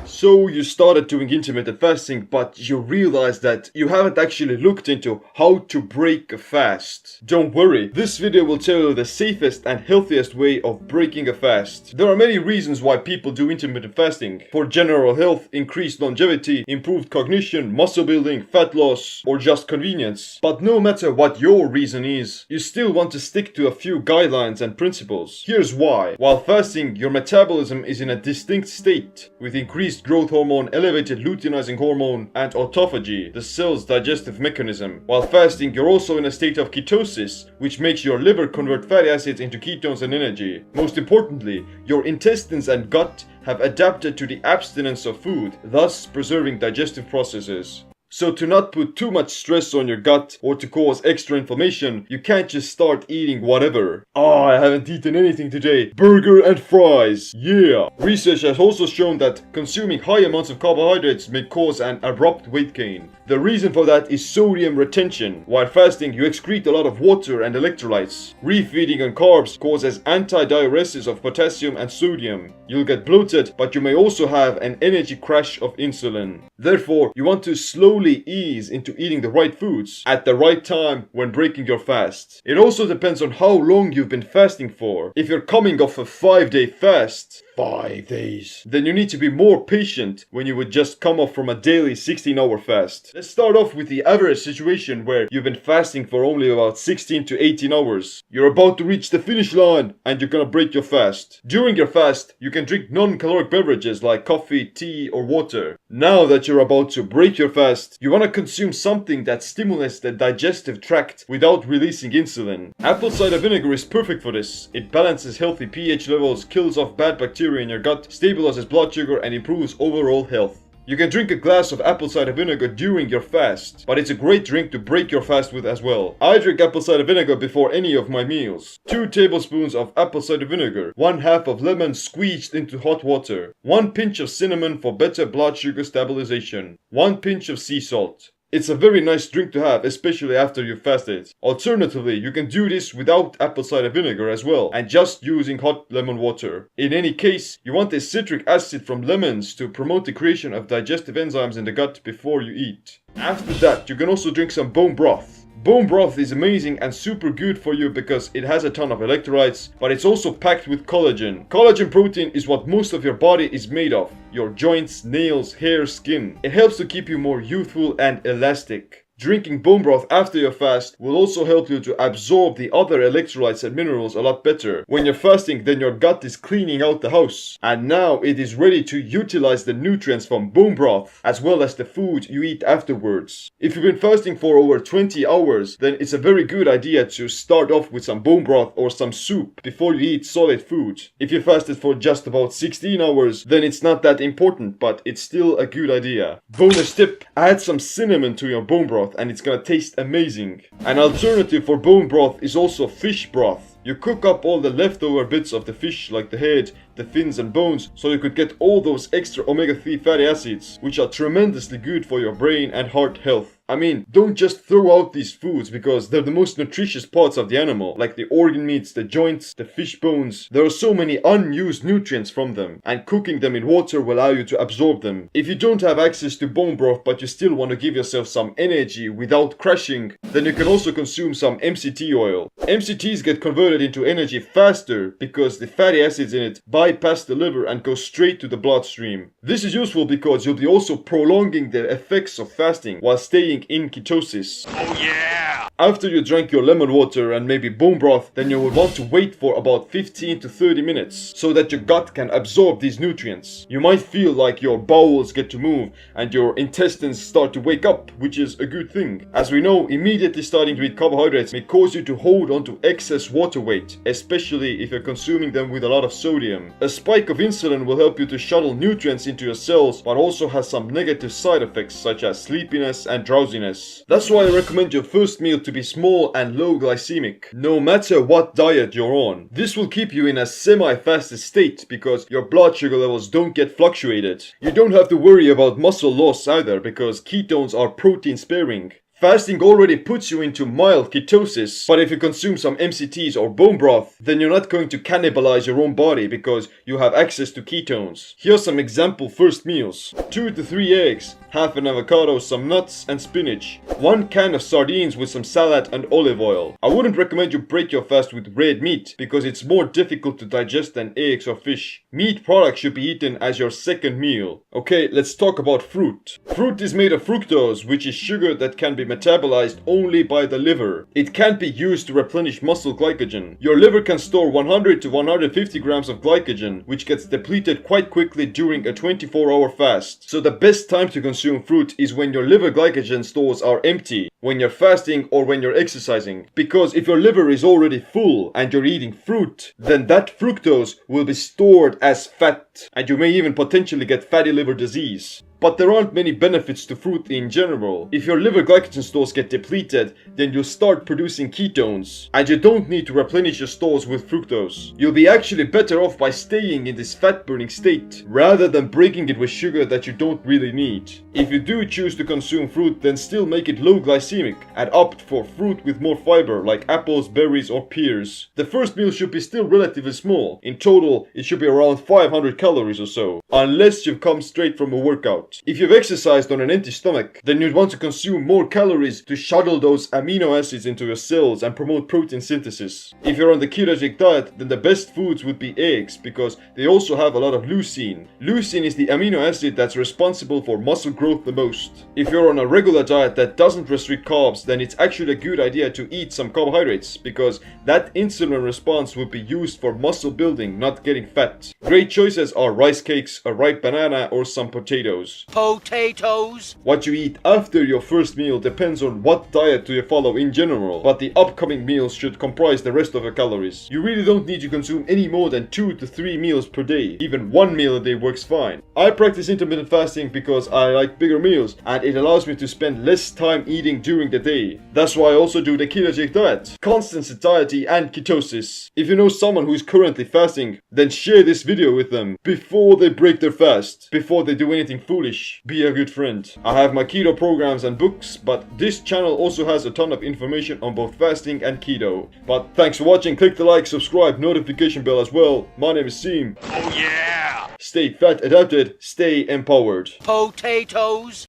So you started doing intermittent fasting, but you realized that you haven't actually looked into how to break a fast. Don't worry, this video will tell you the safest and healthiest way of breaking a fast. There are many reasons why people do intermittent fasting. For general health, increased longevity, improved cognition, muscle building, fat loss, or just convenience. But no matter what your reason is, you still want to stick to a few guidelines and principles. Here's why. While fasting, your metabolism is in a distinct state, with increased growth hormone, elevated luteinizing hormone, and autophagy, the cell's digestive mechanism. While fasting, you're also in a state of ketosis, which makes your liver convert fatty acids into ketones and energy. Most importantly, your intestines and gut have adapted to the abstinence of food, thus preserving digestive processes. So to not put too much stress on your gut or to cause extra inflammation, you can't just start eating whatever. I haven't eaten anything today. Burger and fries. Yeah. Research has also shown that consuming high amounts of carbohydrates may cause an abrupt weight gain. The reason for that is sodium retention. While fasting, you excrete a lot of water and electrolytes. Refeeding on carbs causes antidiuresis of potassium and sodium. You'll get bloated, but you may also have an energy crash of insulin. Therefore, you want to slowly ease into eating the right foods at the right time when breaking your fast. It also depends on how long you've been fasting for. If you're coming off a 5-day fast, 5 days, then you need to be more patient when you would just come off from a daily 16-hour fast. Let's start off with the average situation where you've been fasting for only about 16 to 18 hours. You're about to reach the finish line and you're gonna break your fast. During your fast, you can drink non-caloric beverages like coffee, tea, or water. Now that you're about to break your fast, you want to consume something that stimulates the digestive tract without releasing insulin. Apple cider vinegar is perfect for this. It balances healthy pH levels, kills off bad bacteria in your gut, stabilizes blood sugar, and improves overall health. You can drink a glass of apple cider vinegar during your fast, but it's a great drink to break your fast with as well. I drink apple cider vinegar before any of my meals. 2 tablespoons of apple cider vinegar, 1/2 of lemon squeezed into hot water, 1 pinch of cinnamon for better blood sugar stabilization, 1 pinch of sea salt. It's a very nice drink to have, especially after you've fasted. Alternatively, you can do this without apple cider vinegar as well, and just using hot lemon water. In any case, you want the citric acid from lemons to promote the creation of digestive enzymes in the gut before you eat. After that, you can also drink some bone broth. Bone broth is amazing and super good for you because it has a ton of electrolytes, but it's also packed with collagen. Collagen protein is what most of your body is made of. Your joints, nails, hair, skin. It helps to keep you more youthful and elastic. Drinking bone broth after your fast will also help you to absorb the other electrolytes and minerals a lot better. When you're fasting, then your gut is cleaning out the house. And now it is ready to utilize the nutrients from bone broth, as well as the food you eat afterwards. If you've been fasting for over 20 hours, then it's a very good idea to start off with some bone broth or some soup before you eat solid food. If you fasted for just about 16 hours, then it's not that important, but it's still a good idea. Bonus tip, add some cinnamon to your bone broth and it's gonna taste amazing. An alternative for bone broth is also fish broth. You cook up all the leftover bits of the fish like the head, the fins and bones, so you could get all those extra omega-3 fatty acids, which are tremendously good for your brain and heart health. I mean, don't just throw out these foods because they're the most nutritious parts of the animal, like the organ meats, the joints, the fish bones. There are so many unused nutrients from them, and cooking them in water will allow you to absorb them. If you don't have access to bone broth but you still want to give yourself some energy without crashing, then you can also consume some MCT oil. MCTs get converted into energy faster because the fatty acids in it bypass the liver and go straight to the bloodstream. This is useful because you'll be also prolonging the effects of fasting while staying in ketosis. Oh yeah! After you drank your lemon water and maybe bone broth, then you will want to wait for about 15 to 30 minutes so that your gut can absorb these nutrients. You might feel like your bowels get to move and your intestines start to wake up, which is a good thing. As we know, immediately starting to eat carbohydrates may cause you to hold on to excess water weight, especially if you're consuming them with a lot of sodium. A spike of insulin will help you to shuttle nutrients into your cells, but also has some negative side effects such as sleepiness and drowsiness. That's why I recommend your first meal to be small and low glycemic, no matter what diet you're on. This will keep you in a semi-fasted state because your blood sugar levels don't get fluctuated. You don't have to worry about muscle loss either because ketones are protein sparing. Fasting already puts you into mild ketosis, but if you consume some MCTs or bone broth, then you're not going to cannibalize your own body because you have access to ketones. Here's some example first meals. 2 to 3 eggs, half an avocado, some nuts and spinach, 1 can of sardines with some salad and olive oil. I wouldn't recommend you break your fast with red meat because it's more difficult to digest than eggs or fish. Meat products should be eaten as your second meal. Okay, let's talk about fruit. Fruit is made of fructose, which is sugar that can be metabolized only by the liver. It can't be used to replenish muscle glycogen. Your liver can store 100 to 150 grams of glycogen, which gets depleted quite quickly during a 24-hour fast. So the best time to consume fruit is when your liver glycogen stores are empty, when you're fasting or when you're exercising. Because if your liver is already full and you're eating fruit, then that fructose will be stored as fat, and you may even potentially get fatty liver disease. But there aren't many benefits to fruit in general. If your liver glycogen stores get depleted, then you'll start producing ketones, and you don't need to replenish your stores with fructose. You'll be actually better off by staying in this fat-burning state, rather than breaking it with sugar that you don't really need. If you do choose to consume fruit, then still make it low glycemic, and opt for fruit with more fiber, like apples, berries, or pears. The first meal should be still relatively small. In total, it should be around 500 calories or so, unless you've come straight from a workout. If you've exercised on an empty stomach, then you'd want to consume more calories to shuttle those amino acids into your cells and promote protein synthesis. If you're on the ketogenic diet, then the best foods would be eggs because they also have a lot of leucine. Leucine is the amino acid that's responsible for muscle growth the most. If you're on a regular diet that doesn't restrict carbs, then it's actually a good idea to eat some carbohydrates because that insulin response would be used for muscle building, not getting fat. Great choices are rice cakes, a ripe banana, or some potatoes. Potatoes. What you eat after your first meal depends on what diet do you follow in general, but the upcoming meals should comprise the rest of your calories. You really don't need to consume any more than 2 to 3 meals per day. Even 1 meal a day works fine. I practice intermittent fasting because I like bigger meals and it allows me to spend less time eating during the day. That's why I also do the ketogenic diet, constant satiety and ketosis. If you know someone who is currently fasting, then share this video with them before they break their fast, before they do anything foolish. Be a good friend. I have my keto programs and books, but this channel also has a ton of information on both fasting and keto. But thanks for watching, click the like, subscribe, notification bell as well. My name is Seem. Oh yeah! Stay fat adapted, stay empowered. Potatoes.